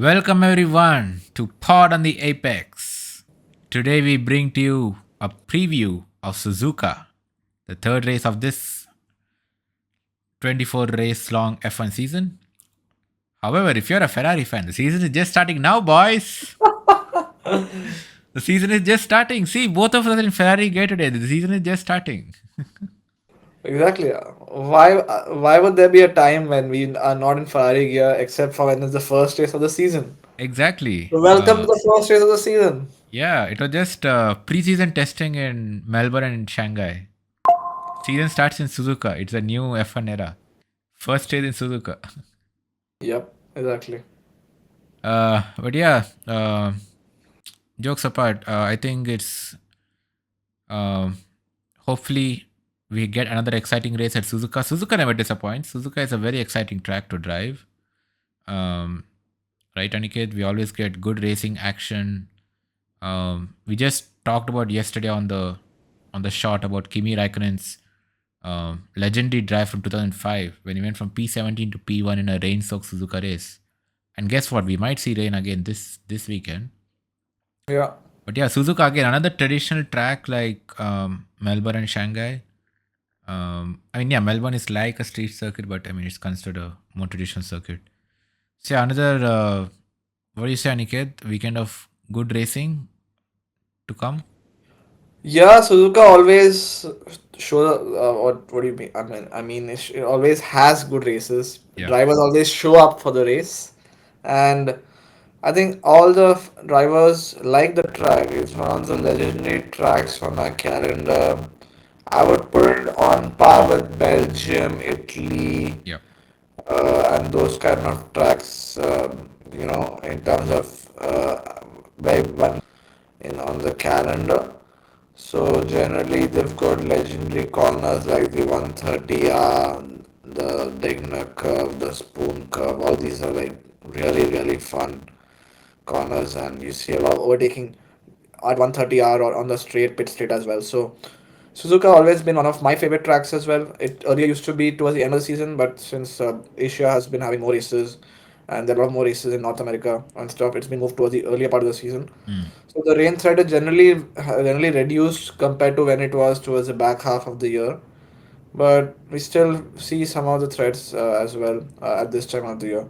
Welcome everyone to Pod on the Apex. Today we bring to you a preview of Suzuka, the third race of this 24 race long F1 season. However, if you're a Ferrari fan, the season is just starting now, boys. The season is just starting. See, both of us are in Ferrari gear today. The season is just starting. Exactly. Why would there be a time when we are not in Ferrari gear except for when it's the first race of the season? Exactly. So welcome to the first race of the season. Yeah, it was just pre-season testing in Melbourne and Shanghai. Season starts in Suzuka. It's a new F1 era. First race in Suzuka. Yep, exactly. But yeah, jokes apart, I think it's um hopefully we get another exciting race at Suzuka. Suzuka never disappoints. Suzuka is a very exciting track to drive. Um, right, Aniket? We always get good racing action. We just talked about yesterday on the shot about Kimi Raikkonen's legendary drive from 2005 when he went from P17 to P1 in a rain-soaked Suzuka race. And guess what? We might see rain again this weekend. Yeah. But yeah, Suzuka again, another traditional track like Melbourne and Shanghai. I mean, yeah, Melbourne is like a street circuit, but I mean, it's considered a more traditional circuit. So yeah, another, what do you say, Aniket? Weekend of good racing to come? Yeah, Suzuka always show what do you mean? It always has good races. Yeah. Drivers always show up for the race, and I think all the drivers like the track. It's one of the legendary tracks on our calendar. I would put it on par with Belgium, Italy, Yeah. and those kind of tracks. In terms of by one on the calendar. So generally, they've got legendary corners like the 130R, the Digner curve, the spoon curve. All these are like really fun corners, and you see a lot of overtaking at 130R or on the straight pit straight as well. So Suzuka always been one of my favorite tracks as well. It earlier used to be towards the end of the season, but since Asia has been having more races and there are a lot more races in North America and stuff, it's been moved towards the earlier part of the season. Mm. So the rain threat is generally reduced compared to when it was towards the back half of the year. But we still see some of the threats as well at this time of the year.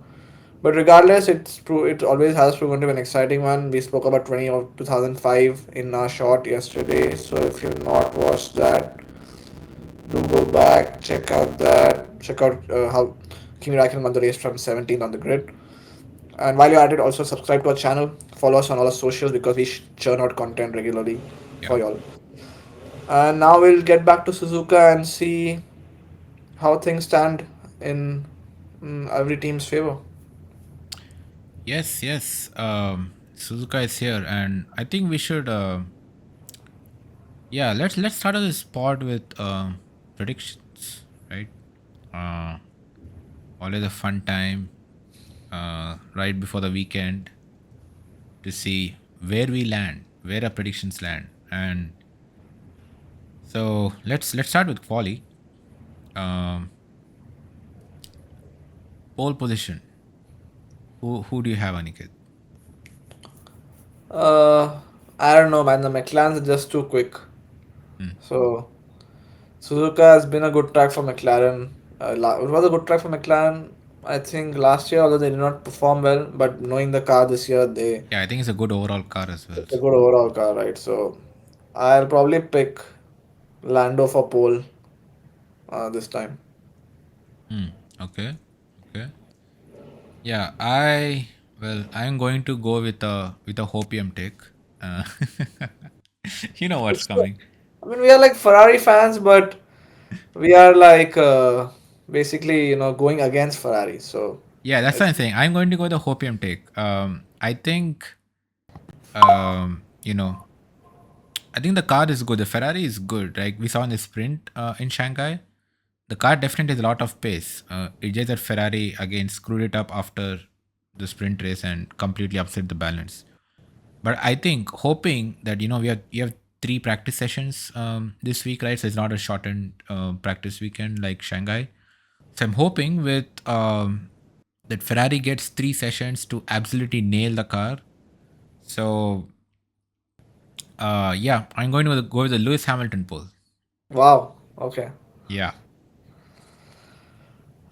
But regardless, it always has proven to be an exciting one. We spoke about 20 of 2005 in our short yesterday. So if you've not watched that, do go back, check out how Kimi Raikkonen won the race from 17th on the grid. And while you're at it, also subscribe to our channel, follow us on all our socials because we churn out content regularly Yeah. for y'all. And now we'll get back to Suzuka and see how things stand in every team's favor. Yes. Suzuka is here, and I think we should. Yeah, let's start on this pod with predictions, right? Uh, Always a fun time right before the weekend to see where we land, where our predictions land, and so let's start with quali. Um, Pole position. Who do you have, Aniket? Uh, I don't know, man. The McLarens are just too quick. Hmm. So Suzuka has been a good track for McLaren. It was a good track for McLaren, I think, last year, although they did not perform well. But knowing the car this year, Yeah, I think it's a good overall car as well. it's a good overall car, right? So I'll probably pick Lando for pole this time. Hmm. Okay. Okay. Yeah, I'm going to go with a hopium take. Uh, you know what's coming. I mean, we are like Ferrari fans, but we are like basically, going against Ferrari. So Yeah, that's what it's I'm saying. I'm going to go with the hopium take. I think you know, I think the car is good. The Ferrari is good. Like we saw in the sprint in Shanghai, the car definitely has a lot of pace. It's just that Ferrari again screwed it up after the sprint race and completely upset the balance. But I think hoping that you have three practice sessions this week, right? So it's not a shortened practice weekend like Shanghai. So I'm hoping with that Ferrari gets 3 sessions to absolutely nail the car. So yeah, I'm going to go with the Lewis Hamilton poll. Wow. Okay. Yeah,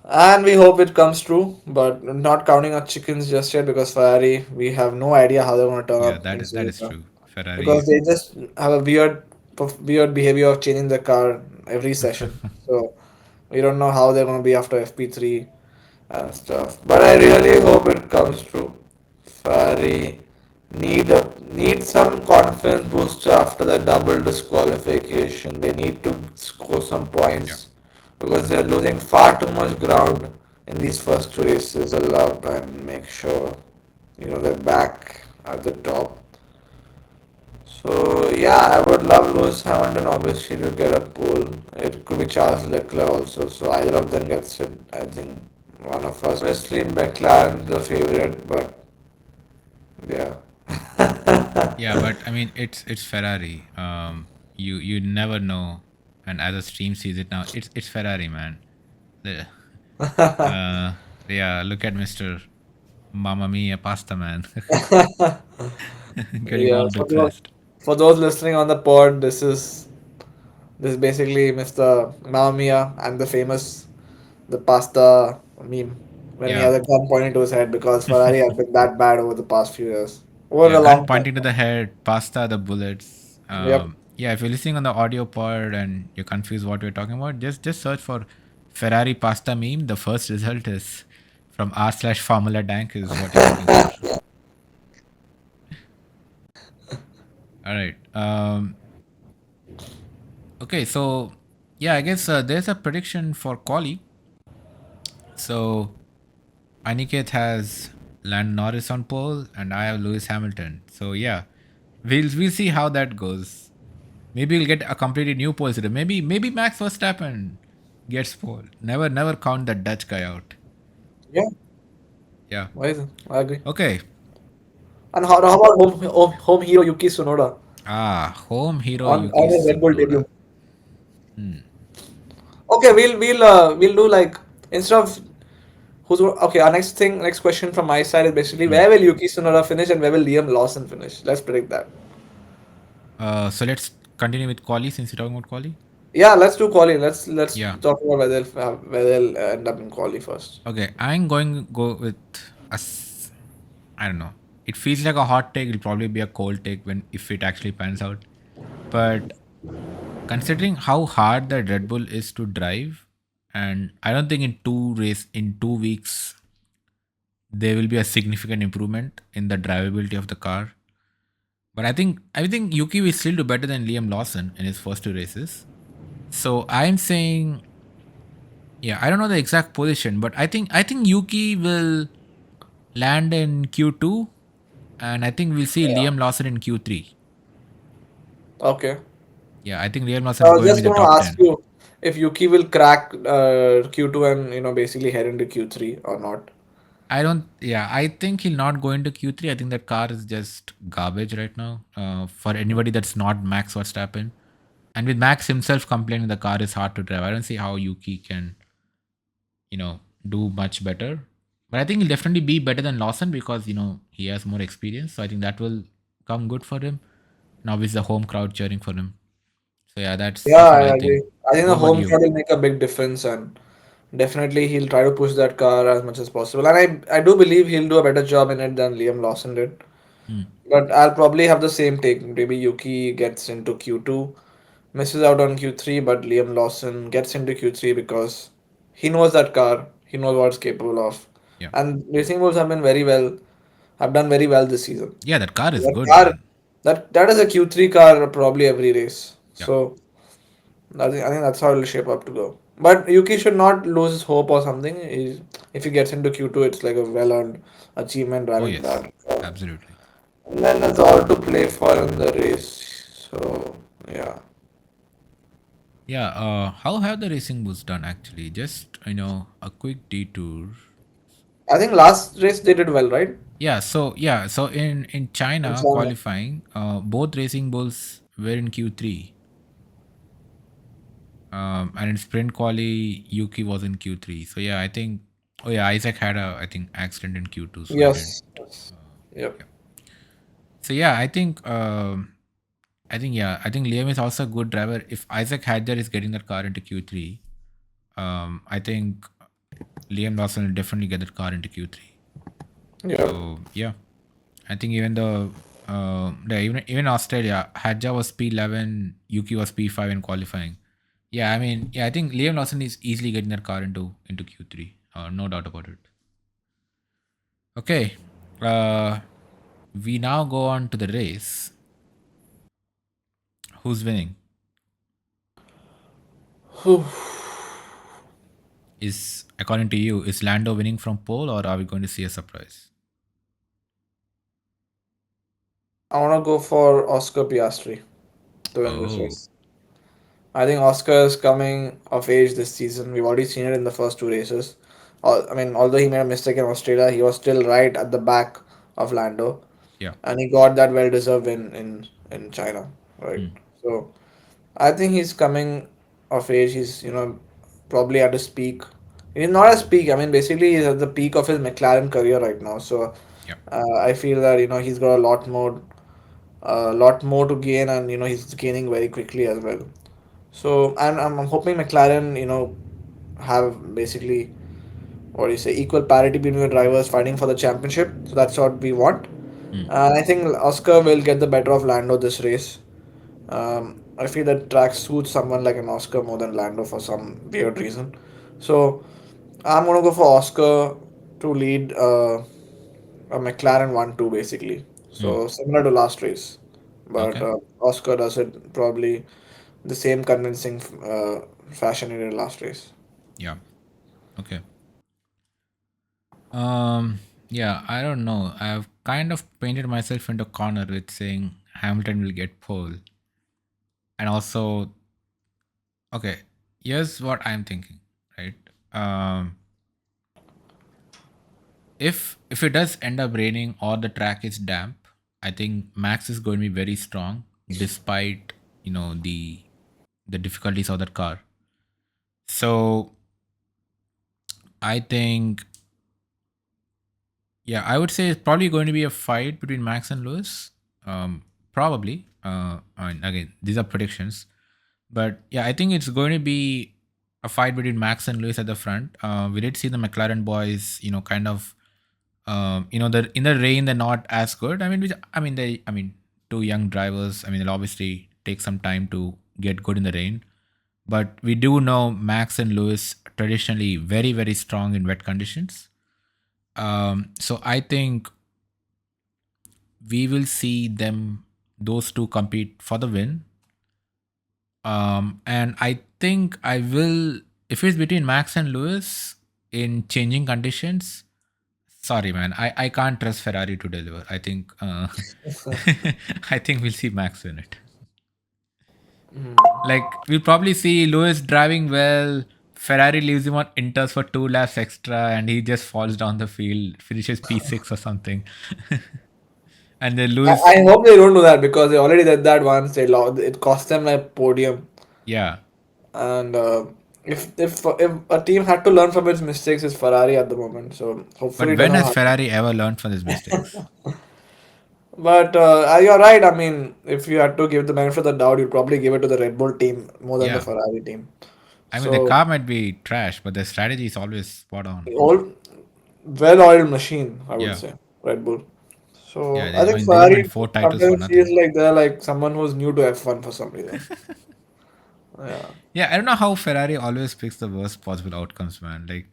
And we hope it comes true, but not counting our chickens just yet because Ferrari, we have no idea how they're going to turn yeah, up that in is that is Suzuka true. Ferrari. because they just have a weird behavior of changing the car every session. So we don't know how they're going to be after FP3 and stuff. But I really hope it comes true. Ferrari need some confidence booster after the double disqualification. They need to score some Yeah, points because they're losing far too much ground in these first two races. A lot and make sure they're back at the top. So yeah, I would love Lewis Hamilton obviously to get a pole. It could be Charles Leclerc also. So either of them gets it. I think one of us. Obviously McLaren the favorite, but yeah. yeah, but I mean, it's Ferrari. You never know, and as a stream sees it now, it's Ferrari, man. The, yeah, look at Mister Mamma Mia Pasta Man getting Yeah, all depressed. for those listening on the pod, this is basically Mr. Mamma Mia and the famous the pasta meme when he Yeah, has a gun pointing to his head because Ferrari have been that bad over the past few years. Over yeah, a gun long time. pointing to the head, pasta the bullets. Yep. Yeah, if you're listening on the audio pod and you're confused what we're talking about, just search for Ferrari pasta meme. The first result is from r/Formula Dank is what you're looking for. All right. Okay, so yeah, I guess there's a prediction for quali. So Aniket has Land Norris on pole, and I have Lewis Hamilton. So yeah, we'll see how that goes. Maybe we'll get a completely new pole system. Maybe Max Verstappen gets pole. Never count that Dutch guy out. Yeah. Yeah. Why is it? I agree. Okay. And how about home hero Yuki Tsunoda Home hero on Yuki his Red Bull debut? Tsunoda. Hmm. Okay, we'll do like instead of okay. Our next question from my side is basically Hmm. where will Yuki Tsunoda finish and where will Liam Lawson finish? Let's predict that. So let's continue with quali since you're talking about quali. Yeah, let's do quali. Let's Yeah. talk about where they'll end up in quali first. Okay, I'm going to go with I don't know. It feels like a hot take. It'll probably be a cold take when if it actually pans out. But considering how hard the Red Bull is to drive, and I don't think in 2 weeks there will be a significant improvement in the drivability of the car. But I think Yuki will still do better than Liam Lawson in his first 2 races. So I'm saying, yeah, I don't know the exact position, but I think Yuki will land in Q2, and I think we'll see Yeah. Liam Lawson in Q3. Okay. Yeah, I think Liam Lawson I is was going to be just the going to top ask 10. you if Yuki will crack Q2 and basically head into Q3 or not. I don't, yeah, I think he'll not go into Q3. I think that car is just garbage right now for anybody that's not Max Verstappen. And with Max himself complaining the car is hard to drive, I don't see how Yuki can, do much better. But I think he'll definitely be better than Lawson because, he has more experience. So I think that will come good for him. And obviously the home crowd cheering for him. So yeah, Yeah, that's what I I think. agree. I think the What about home you? crowd will make a big difference, and definitely he'll try to push that car as much as possible. And I do believe he'll do a better job in it than Liam Lawson did. Hmm. But I'll probably have the same take. Maybe Yuki gets into Q2, misses out on Q3, but Liam Lawson gets into Q3 because he knows that car. He knows what it's capable of. Yeah. And Racing Bulls have done very well this season. Yeah, that car is That good, car, man. that is a Q3 car probably every race. Yeah. So I think that's how it'll shape up to go. But Yuki should not lose hope or something. If he gets into Q2, it's like a well-earned achievement Oh, driving yes. that. Absolutely. And then it's all to play for in the race. So yeah. Yeah. How have the racing bulls done actually? Just, a quick detour. I think last race they did well, right? So in In China China. qualifying, both racing bulls were in Q3. And in sprint quali, Yuki was in Q3. So yeah, I think Oh yeah, Isaac had a I think accident in Q2, so I didn't. Yes. Yes. Yep. Yeah. So yeah, I think Liam is also a good driver. If Isaac Hadjar is getting that car into Q3, I think Liam Lawson will definitely get that car into Q3. Yep. So yeah, I think even though even Australia, Hadja was P11, Yuki was P5 in qualifying. Yeah, I think Liam Lawson is easily getting that car into Q3. No doubt about it. Okay, we now go on to the race. Who's winning? Whew. Is according to you, is Lando winning from pole, or are we going to see a surprise? I want to go for Oscar Piastri to win this Oh, race. I think Oscar is coming of age this season. We've already seen it in the first two races. I mean, although he made a mistake in Australia, he was still right at the back of Lando, yeah. and he got that well-deserved win in China, right? Hmm. So I think he's coming of age. He's probably at his peak. He's not at his peak. I mean, basically, he's at the peak of his McLaren career right now. So Yeah. I feel that he's got a lot more to gain, and he's gaining very quickly as well. So I'm hoping McLaren have basically what do you say equal parity between the drivers fighting for the championship. So that's what we want. Hmm. And I think Oscar will get the better of Lando this race. I feel that track suits someone like an Oscar more than Lando for some weird reason. So I'm gonna go for Oscar to lead a McLaren 1-2 basically. Hmm. So similar to last race, but Okay. Oscar does it probably the same convincing fashion he did last race. Yeah. Okay. Um. Yeah. I don't know. I've kind of painted myself into a corner with saying Hamilton will get pole, and also okay. Here's what I'm thinking. Right. Um. If it does end up raining or the track is damp, I think Max is going to be very strong despite the difficulties of that car. So I think yeah, I would say it's probably going to be a fight between Max and Lewis. Probably. I mean, again, these are predictions, but yeah, I think it's going to be a fight between Max and Lewis at the front. We did see the McLaren boys, kind of, the in the rain they're not as good. Two young drivers. I mean, they'll obviously take some time to get good in the rain, but we do know Max and Lewis traditionally very very strong in wet conditions. So I think we will see those two compete for the win. And I think I will, if it's between Max and Lewis in changing conditions. Sorry, man, I can't trust Ferrari to deliver. I think I think we'll see Max win it. Like we'll probably see Lewis driving well. Ferrari leaves him on inters for 2 laps extra, and he just falls down the field, finishes P6 or something, and then I Lewis. hope they don't do that because they already did that once. It cost them like podium. Yeah, And if a team had to learn from its mistakes, it's Ferrari at the moment. So hopefully but it when doesn't has happen. Ferrari ever learned from his mistakes? But you're right. I mean, if you had to give the benefit of the doubt, you'd probably give it to the Red Bull team more than the Yeah, Ferrari team. I mean the So car might be trash, but the strategy is always spot on. all well-oiled machine, I would Yeah, say, Red Bull. yeah. So I I think mean they didn't win Ferrari 4 titles for sometimes feels nothing. like they're like someone who's new to F1 for some reason. Yeah. Yeah, I don't know how Ferrari always picks the worst possible outcomes, man. Like,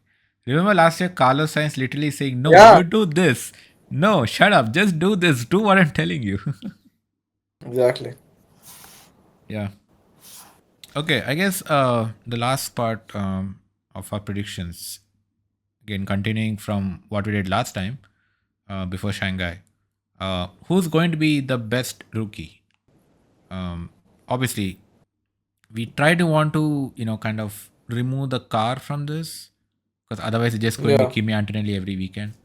remember last year, Carlos Sainz literally saying, "No, Yeah, you do this. No, shut up. Just do this. Do what I'm telling you." exactly. Yeah. Okay, I guess the last part of our predictions, again, continuing from what we did last time before Shanghai, who's going to be the best rookie? Obviously, we try to want to, kind of remove the car from this because otherwise it's just going to be Yeah. Kimi Antonelli every weekend.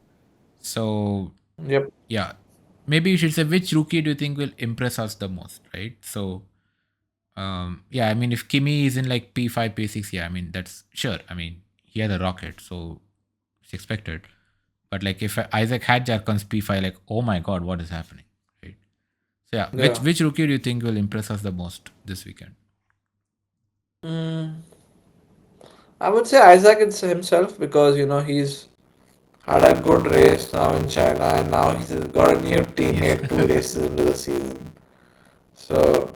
So, Yep. yeah, maybe you should say which rookie do you think will impress us the most, right? So, yeah, I mean, if Kimi is in like P5, P6, yeah, I mean, that's sure. I mean, he had a rocket. So, it's expected. But like if Isaac had Jarkon's P5, like oh my god, what is happening, right? So yeah, which Yeah. which rookie do you think will impress us the most this weekend? Mm, I would say Isaac it's himself because he's had a good race now in China, and now he's got a new Yeah, teammate 2 races into the season. So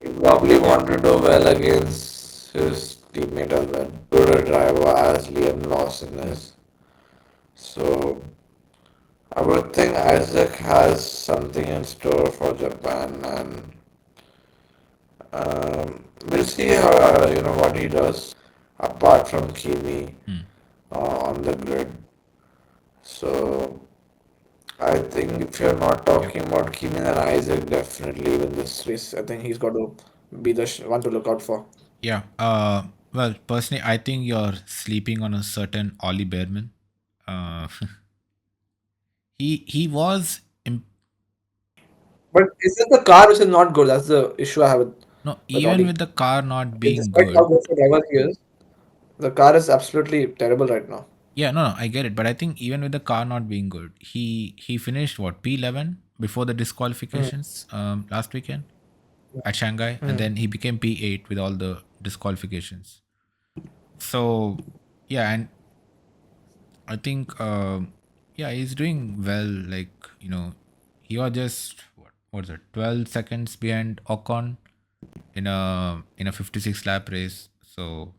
he probably want to do well against his teammate as well. Good a driver as Liam Lawson is. So I would think Isaac has something in store for Japan, and we'll see how what he does apart from Kimi Hmm. on the grid. So I think if you're not Yep. talking about Kimi, then Isaac definitely win this race. race. I think he's got to be the one to look out for. Yeah. Well, personally, I think you're sleeping on a certain Ollie Behrman. Uh, he was But is it the car which is not good? That's the issue I have no, with even Oli. with the car not Okay, being despite how good. good a driver he is, the car is absolutely terrible right now. Yeah, no, I get it, but I think even with the car not being good, he finished what P11 before the Mm. disqualifications last weekend at Shanghai, and Mm. then he became P8 with all the disqualifications. So yeah, and I think yeah, he's doing well. Like he was just what was it, 12 seconds behind Ocon in a 56 lap race. So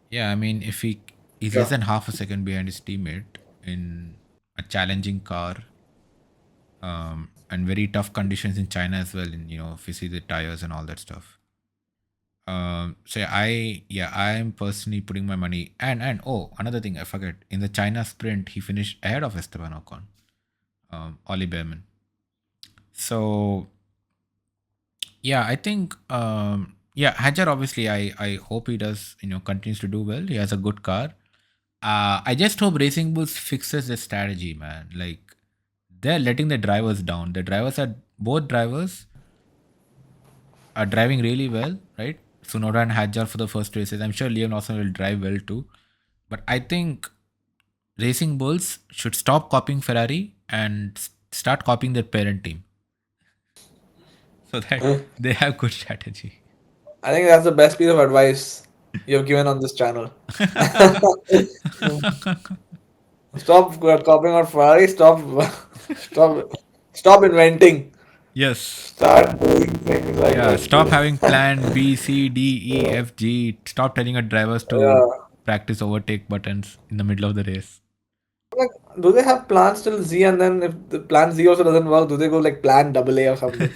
yeah, I mean, if he's less Yeah. than half a second behind his teammate in a challenging car, and very tough conditions in China as well. In if you see the tires and all that stuff. So I am personally putting my money, and oh, another thing I forget, in the China sprint he finished ahead of Esteban Ocon, Ollie Behrman. So yeah, I think yeah, Hajar obviously I hope he does continues to do well. He has a good car. I just hope Racing Bulls fixes the strategy, man. Like they're letting the drivers down. The drivers are both drivers are driving really well, right? Sunoda and Hadjar for the first races. I'm sure Liam Lawson will drive well too. But I think Racing Bulls should stop copying Ferrari and start copying their parent team so that they have good strategy. I think that's the best piece of advice you've given on this channel. Stop copying out Ferrari. Stop, stop inventing. Yes. Start doing things like Yeah. Red Stop Bull. having plan B, C, D, E, F, G. Stop telling your drivers to Yeah. practice overtake buttons in the middle of the race. Like, do they have plans till Z, and then if the plan Z also doesn't work, do they go like plan double A or something?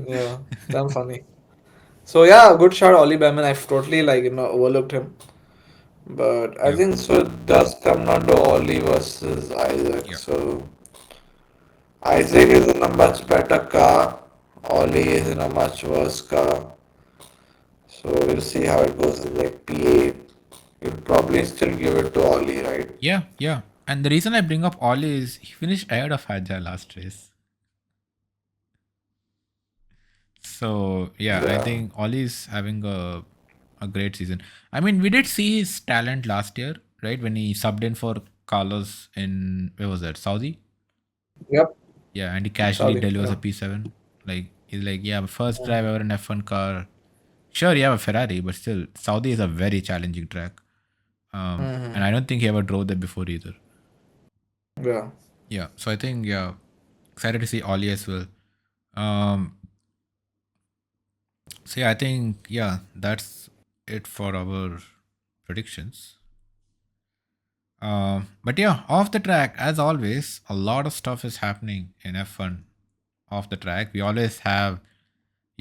Yeah, damn funny. So yeah, good shot, Ollie Behrman. I've totally overlooked him, but I Yeah. think So it does come down to Oli versus Isaac. Yeah. So Isaac is in a much better car. Oli is in a much worse car. So we'll see how it goes in like P8. You'll probably still give it to Oli, right? Yeah. Yeah. And the reason I bring up Ollie is he finished ahead of Hadjar last race. So yeah, I Yeah. think Ollie's having a great season. I mean, we did see his talent last year, right? When he subbed in for Carlos in where was that? Saudi? yep, Yeah, and he casually Saudi. delivers Yeah. a P7. Like he's like, yeah, first drive ever in F1 car. Sure, you have a Ferrari, but still, Saudi is a very challenging track. And I don't think he ever drove there before either. Yeah. Yeah, so I think excited to see Ollie as well. Um, so yeah, I think that's it for our predictions. But yeah, off the track, as always, a lot of stuff is happening in F1 off the track. We always have,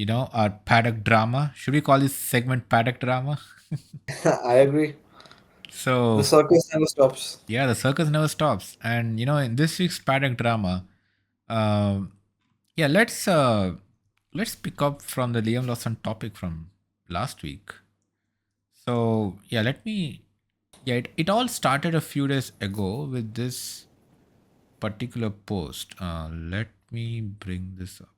our paddock drama. Should we call this segment paddock drama? I agree. The So circus never stops. yeah, the circus never stops. And in this week's paddock drama, um, yeah, let's pick up from the Liam Lawson topic from last week. So yeah, it all started a few days ago with this particular post. Let me bring this up.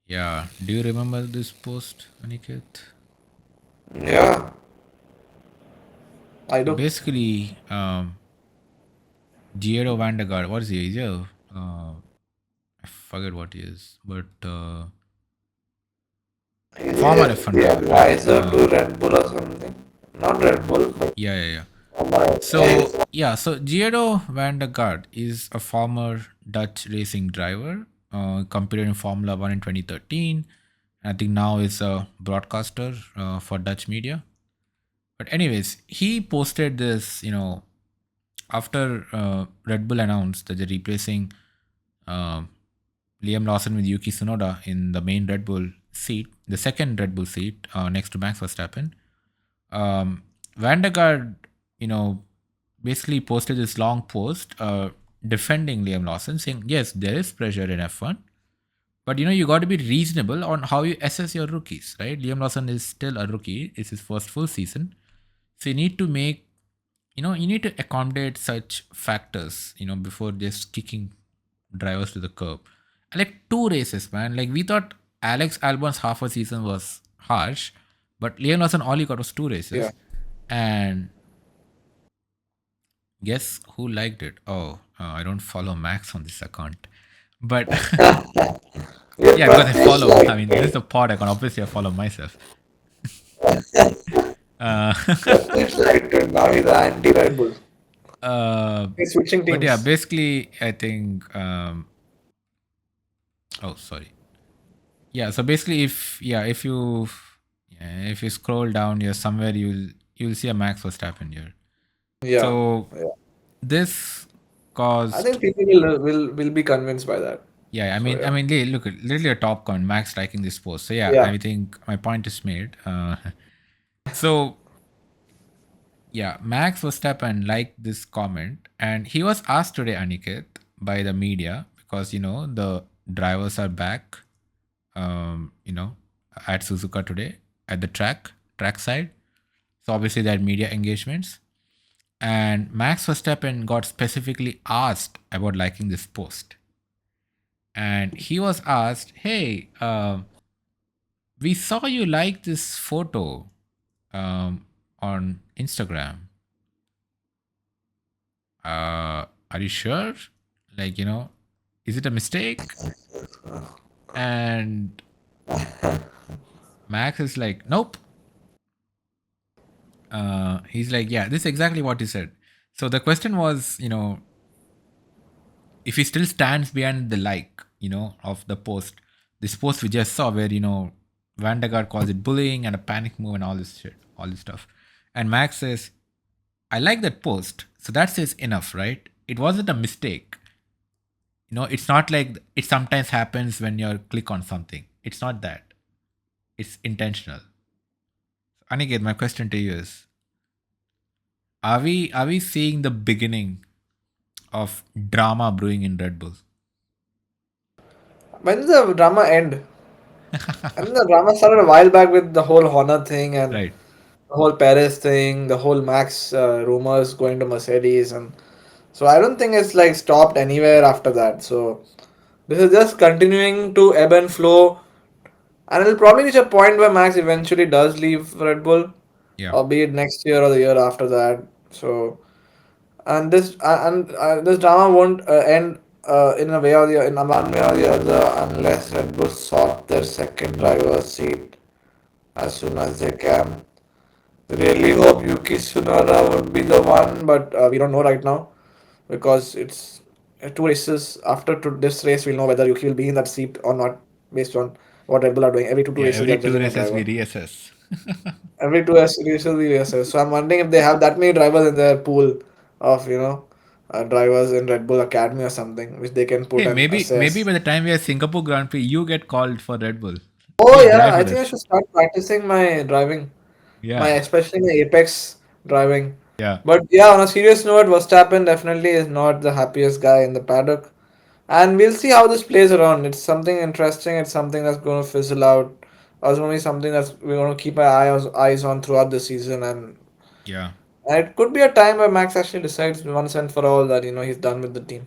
Yeah, do you remember this post, Aniket? Yeah. I So do. basically, Giro Vandergaard, what is he? He's I forget what he is, but He's former a, F1 the driver, right? advisor to Red Bull or something. Not Red Bull, but Yeah, yeah, yeah. former So yeah, so Giro Vandergaard is a former Dutch racing driver, competed in Formula One in 2013. I think now is a broadcaster for Dutch media. But anyways, he posted this, after Red Bull announced that they're replacing uh, Liam Lawson with Yuki Tsunoda in the main Red Bull seat, the second Red Bull seat next to Max Verstappen. Vandergaard, you know, basically posted this long post defending Liam Lawson, saying, yes, there is pressure in F1, but you got to be reasonable on how you assess your rookies, right? Liam Lawson is still a rookie, it's his first full season. So you need to make, you need to accommodate such factors, before just kicking drivers to the curb. And like two races, man. Like we thought Alex Albon's half a season was harsh, but Liam Lawson all he got was two Yeah. races. And guess who liked it? Oh, I don't follow Max on this account. But yeah, yeah, because I Pratish follow, like I mean, this is me. a pod account. Obviously, I follow myself. Uh, Pratish liked it. Now he's anti-Red Red Bull. Bull. uh, He's switching but yeah, teams. basically, I think. Oh, sorry. Yeah, so basically, if you scroll down here somewhere, you'll see a Max Verstappen here. Yeah. So Yeah. this I caused. think people will be convinced by that. Yeah, I So mean, yeah. look, literally a top comment, Max liking this post. So yeah, Yeah. I think my point is made. So yeah, Max Verstappen liked this comment, and he was asked today, Aniket, by the media because the drivers are back, at Suzuka today at the track side. So obviously they had media engagements, and Max Verstappen got specifically asked about liking this post, and he was asked, "Hey, we saw you like this photo on Instagram. Are you sure? Like, is it a mistake?" And Max is like, "Nope." He's like, "Yeah, this is exactly what he said." So the question was, if he still stands behind the like, of the post, this post we just saw where, Vandergaard calls it bullying and a panic move and all this shit, all this stuff. And Max says, I like that post. So that says enough, right? It wasn't a mistake. It's not like it sometimes happens when you click on something. It's not that. It's intentional. Aniket, my question to you is, are we seeing the beginning of drama brewing in Red Bull? When did the drama end? I mean, the drama started a while back with the whole Honor thing and Right. the whole Perez thing, the whole Max rumors going to Mercedes, and so I don't think it's like stopped anywhere after that. So this is just continuing to ebb and flow, and it'll probably reach a point where Max eventually does leave Red Bull, Yeah. or be it next year or the year after that. So and this drama won't end in a way or the in One way or the other, unless Red Bull sort their second driver's seat as soon as they can. Really hope Yuki Tsunoda would be the one. but we don't know right now because it's two races. After this race, we'll know whether Yuki will be in that seat or not based on what Red Bull are doing. Every two Yeah. races, Every they're two judging a races we driver. reassess. Every two races, we assess. So I'm wondering if they have that many drivers in their pool of drivers in Red Bull Academy or something, which they can put Hey, and maybe assess. by the time we are Singapore Grand Prix, you get called for Red Bull. Oh Please yeah, drive I for think I us. should start practicing my driving, my Yeah. especially my Apex driving. Yeah. But yeah, on a serious note, Verstappen definitely is not the happiest guy in the paddock. And we'll see how this plays around. It's something interesting. It's something that's going to fizzle out. Or it's going to be something that's we're going to keep our eyes on throughout the season. Yeah. And it could be a time where Max actually decides once and for all that he's done with the team.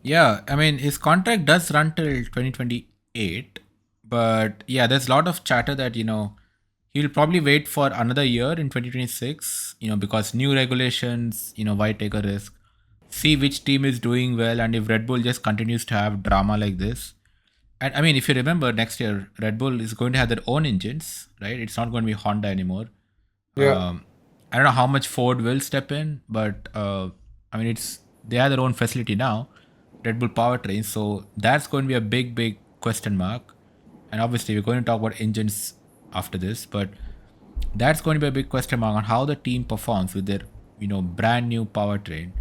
Yeah. I mean, his contract does run till 2028. But yeah, there's a lot of chatter that, he'll probably wait for another year in 2026, because new regulations, why take a risk? See which team is doing well, and if Red Bull just continues to have drama like this. And I mean, if you remember, next year, Red Bull is going to have their own engines, right? It's not going to be Honda anymore. Yeah. I don't know how much Ford will step in, but I mean, they have their own facility now, Red Bull powertrain. So that's going to be a big, big question mark. And obviously, we're going to talk about engines after this, but that's going to be a big question mark on how the team performs with their brand new powertrain.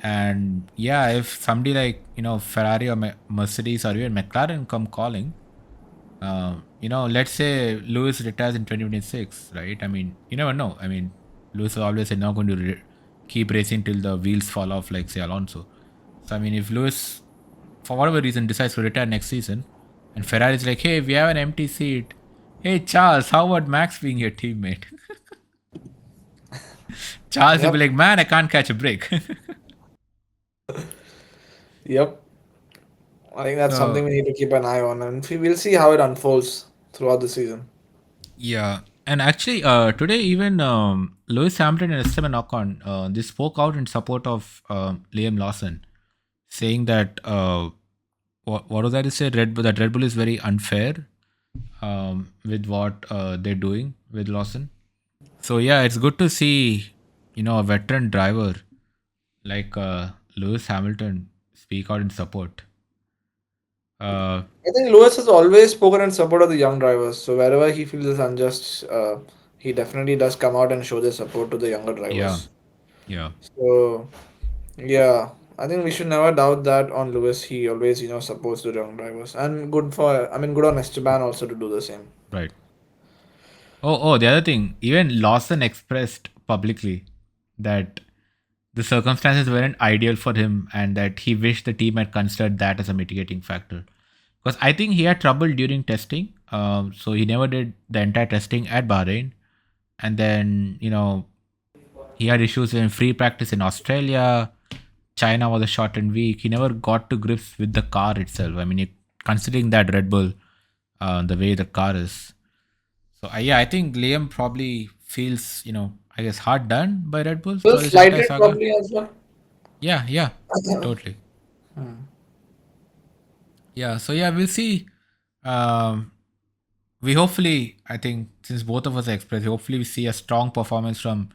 And yeah, if somebody like Ferrari or Mercedes or even McLaren come calling, let's say Lewis retires in 2026, right? I mean, you never know. I mean, Lewis is always not going to keep racing till the wheels fall off, like say Alonso. So I mean, if Lewis, for whatever reason, decides to retire next season, and Ferrari is like, hey, we have an empty seat. Hey Charles, how about Max being your teammate? Charles will Yep. be like, man, I can't catch a break. Yep. I think that's something So we need to keep an eye on, and we'll see how it unfolds throughout the season. yeah, and actually, today even Lewis Hamilton and Esteban Ocon they spoke out in support of Liam Lawson, saying that what was that to say? Red Bull is very unfair with what they're doing with Lawson. So yeah, it's good to see a veteran driver like Lewis Hamilton speak out in support. Uh, I think Lewis has always spoken in support of the young drivers. So wherever he feels is unjust, he definitely does come out and show their support to the younger yeah, drivers. yeah. So yeah, I think we should never doubt that on Lewis. He always, supports the young drivers, and good on Esteban also to do the same. Right. Oh, the other thing, even Lawson expressed publicly that the circumstances weren't ideal for him and that he wished the team had considered that as a mitigating factor. Because I think he had trouble during testing. So he never did the entire testing at Bahrain. And then, he had issues in free practice in Australia. China was a shortened week. He never got to grips with the car itself. I mean, considering that Red Bull, the way the car is. So yeah, I think Liam probably feels, I guess hard done by Red Bull Well, throughout this entire slighted saga. probably as well. Yeah, totally. Yeah, so yeah, we'll see. Um, we hopefully, I think, since both of us are express, hopefully we see a strong performance from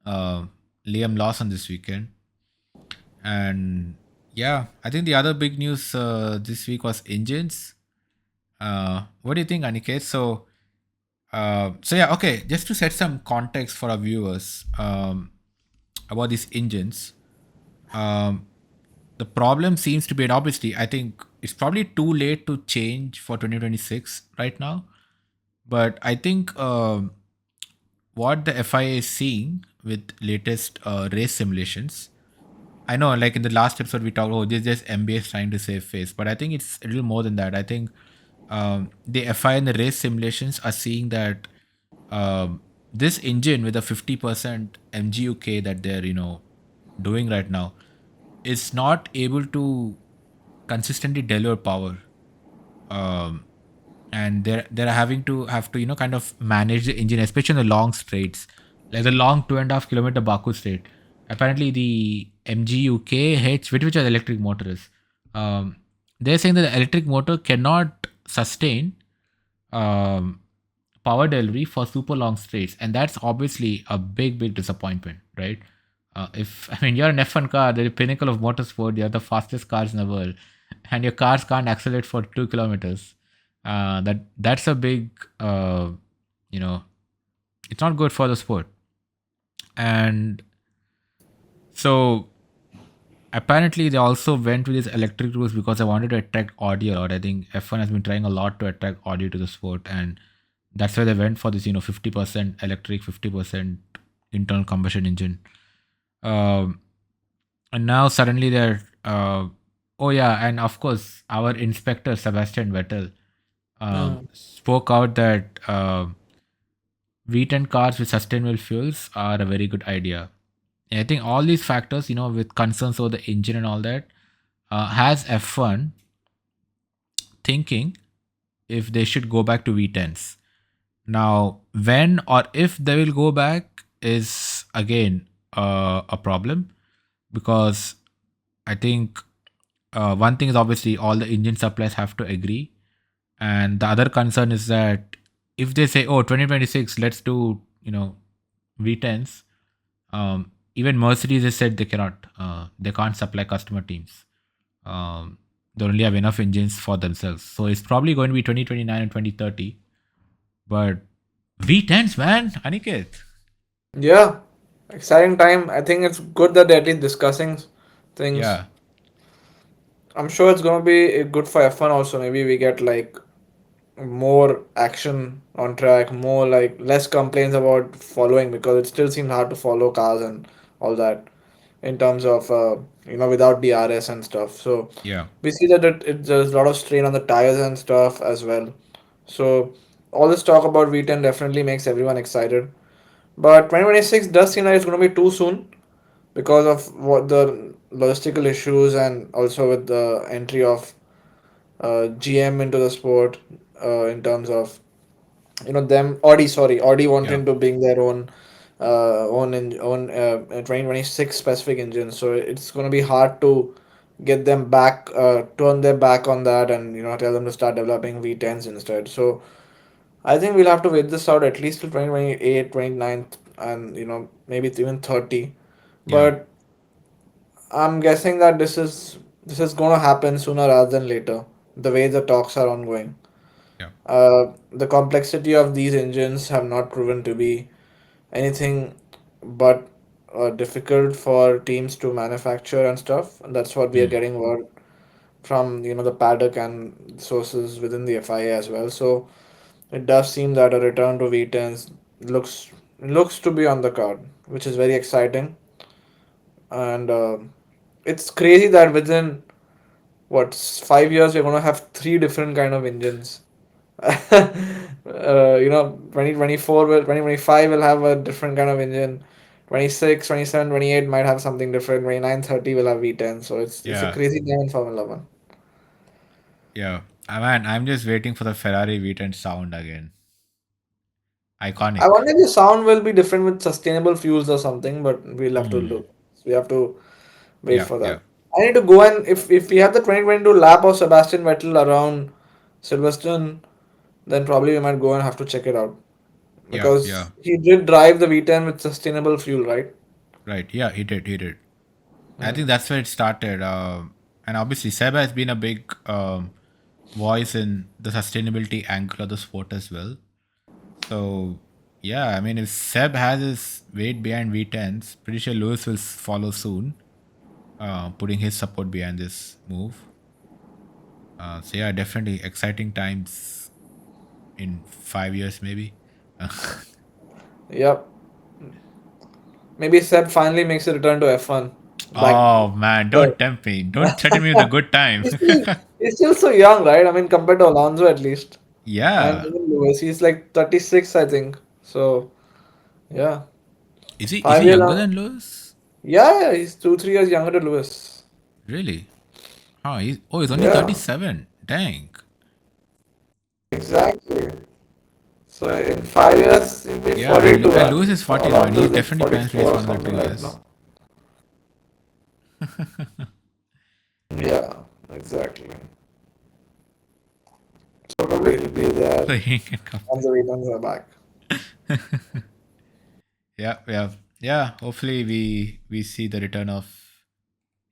uh, Liam Lawson this weekend. And yeah, I think the other big news this week was engines. What do you think, Aniket? So yeah, okay. Just to set some context for our viewers about these engines, um, the problem seems to be, and obviously, I think it's probably too late to change for 2026 right now. But I think what the FIA is seeing with latest race simulations, I know, like in the last episode, we talked, oh, this is just MBS trying to save face. But I think it's a little more than that. I think the FI and the race simulations are seeing that this engine with a 50% MGUK that they're, doing right now is not able to consistently deliver power. Um, and they're having to kind of manage the engine, especially in the long straights, like the long 2.5 kilometer Baku straight. Apparently, the MGUK which are the electric motors, they're saying that the electric motor cannot sustain um, power delivery for super long straights, and that's obviously a big, big disappointment, right? If I mean you're an F1 car, the pinnacle of motorsport, you're the fastest cars in the world, and your cars can't accelerate for 2 kilometers. That's a big, you know, it's not good for the sport. And so apparently they also went with these electric rules because they wanted to attract audio a lot. I think F1 has been trying a lot to attract audio to the sport, and that's why they went for this 50% electric, 50% internal combustion engine. um, and now suddenly they're oh yeah, and of course our inspector Sebastian Vettel Mm. spoke out that V10 cars with sustainable fuels are a very good idea. And I think all these factors, with concerns over the engine and all that, has F1 thinking if they should go back to V10s. Now, when or if they will go back is again a problem, because I think one thing is obviously all the engine suppliers have to agree, and the other concern is that if they say, oh, 2026 let's do V10s, even Mercedes has said they can't supply customer teams. They only have enough engines for themselves, so it's probably going to be 2029 and 2030. But V10s, man, Aniket. Yeah, exciting time. I think it's good that they're at least discussing things. Yeah, I'm sure it's gonna be good for F1 also. Maybe we get like more action on track, more like less complaints about following, because it still seems hard to follow cars and all that in terms of without DRS and stuff. So yeah, we see that there's a lot of strain on the tires and stuff as well. So all this talk about V10 definitely makes everyone excited. But 2026 does seem like it's going to be too soon because of what the logistical issues and also with the entry of GM into the sport in terms of them Audi yeah, wanting to bring their own 2026 specific engine, so it's going to be hard to get them back, turn their back on that, and tell them to start developing V10s instead. So I think we'll have to wait this out at least till 2028, 29, and maybe even 30. yeah, But I'm guessing that this is going to happen sooner rather than later, the way the talks are ongoing. yeah. The complexity of these engines have not proven to be anything but difficult for teams to manufacture and stuff. And that's what we are Hmm. getting word from the paddock and sources within the FIA as well. So it does seem that a return to V10s looks to be on the card, which is very exciting. And it's crazy that within what 5 years we're gonna have three different kind of engines. 2024 will 2025 will have a different kind of engine. 26, 27, 28 might have something different. 29, 30 will have V10. So it's a Yeah, crazy time in Formula One. yeah. Man, I'm just waiting for the Ferrari V10 sound again. I Iconic. wonder if the sound will be different with sustainable fuels or something, but we'll have to Hmm. look. We have to wait Yeah, for yeah, that. I need to go, and if we have the 2022 lap of Sebastian Vettel around Silverstone, then probably we might go and have to check it out. yeah, Because yeah. he did drive the V10 with sustainable fuel, right? Right. Yeah, he did. He did. I think that's where it started. And obviously, Seb has been a big voice in the sustainability angle of the sport as well. So, yeah, I mean, if Seb has his weight behind V10s, pretty sure Lewis will follow soon, putting his support behind this move. So, yeah, definitely exciting times in 5 years, maybe. Yep. Maybe Seb finally makes a return to F1. Like, Oh, man, don't tempt me. Don't threaten me with a good time. he's still, he's still so young, right? I mean, compared to Alonso at least. And Yeah. even Lewis, he's like 36, I think. So, yeah. Is Five he years younger on. than Lewis? Yeah, he's 2, 3 years younger than Lewis. Really? Oh, he's only Yeah, 37. Dang. exactly. So in 5 years, he'll be Yeah, and 42, Lewis is and 40 now, and Alonso he is like definitely plans to race 44 or for another something 2 years. right now. Yeah, exactly. So probably he'll be there So he can come. once the returns are back. Yeah, yeah, yeah. Hopefully, we see the return of.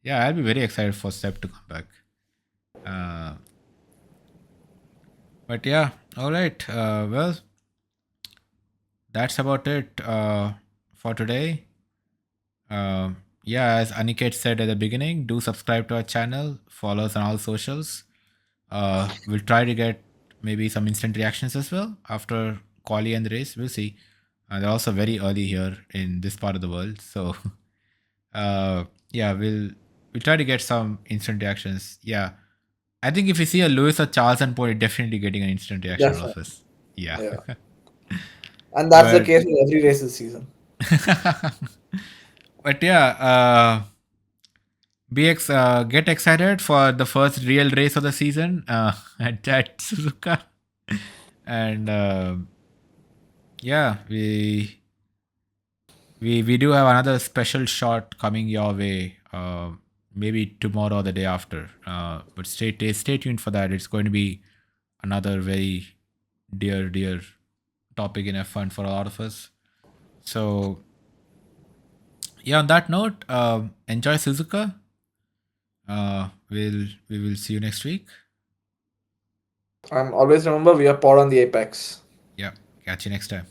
Yeah, I'll be very excited for Seb to come back. Uh, but yeah, all right. Well, that's about it for today. Yeah, as Aniket said at the beginning, do subscribe to our channel, follow us on all socials. We'll try to get maybe some instant reactions as well after quali and the race. We'll see. They're also very early here in this part of the world, so yeah, we'll try to get some instant reactions. Yeah, I think if you see a Lewis or Charles and Paul, you're definitely getting an instant reaction out of Definitely. us. Yeah, Yeah. And that's the but case with every race this season. but yeah, get excited for the first real race of the season at Suzuka, and yeah, we do have another special shot coming your way. Maybe tomorrow or the day after. But stay tuned for that. It's going to be another very dear topic in F1 for a lot of us. So yeah, on that note, enjoy Suzuka. We will see you next week. And always remember, we are pod on the apex. Yeah, catch you next time.